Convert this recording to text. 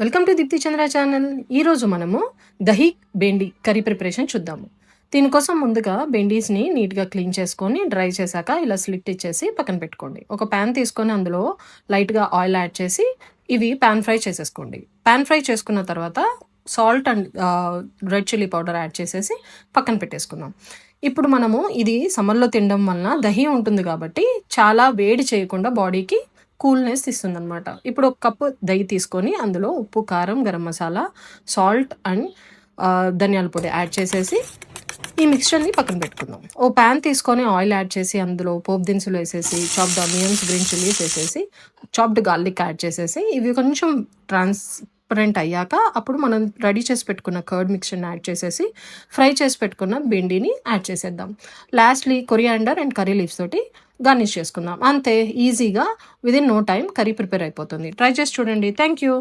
Welcome to Deepti Chandra channel. ఈరోజు మనము dahi బెండి curry preparation చూద్దాము. దీనికోసం ముందుగా బెండీస్ని నీట్గా క్లీన్ చేసుకొని డ్రై చేశాక ఇలా స్లిట్ ఇచ్చేసి పక్కన పెట్టుకోండి. ఒక ప్యాన్ తీసుకొని అందులో లైట్గా ఆయిల్ యాడ్ చేసి ఇవి ప్యాన్ ఫ్రై చేసేసుకోండి. ప్యాన్ ఫ్రై చేసుకున్న తర్వాత salt and red chilli powder add చేసేసి పక్కన పెట్టేసుకుందాం. ఇప్పుడు మనము ఇది సమ్మర్లో తినడం వలన దహి ఉంటుంది కాబట్టి చాలా వేడి చేయకుండా బాడీకి కూల్నెస్ ఇస్తుందన్నమాట. ఇప్పుడు ఒక కప్పు దహి తీసుకొని అందులో ఉప్పు, కారం, గరం మసాలా, సాల్ట్ అండ్ ధనియాల పొడి యాడ్ చేసేసి ఈ మిక్స్చర్ని పక్కన పెట్టుకుందాం. ఓ ప్యాన్ తీసుకొని ఆయిల్ యాడ్ చేసి అందులో పోపు దినుసులు వేసేసి చాప్డ్ ఆనియన్స్, గ్రీన్ చిల్లీస్ వేసేసి చాప్డ్ గార్లిక్ యాడ్ చేసేసి ఇవి కొంచెం ట్రాన్స్పరెంట్ అయ్యాక అప్పుడు మనం రెడీ చేసి పెట్టుకున్న కర్డ్ మిక్స్చర్ని యాడ్ చేసేసి ఫ్రై చేసి పెట్టుకున్న బెండిని యాడ్ చేసేద్దాం. Lastly coriander and curry leaves తోటి గార్నిష్ చేసుకుందాం. అంతే, ఈజీగా within no time curry prepare అయిపోతుంది. ట్రై చేసి చూడండి. Thank you.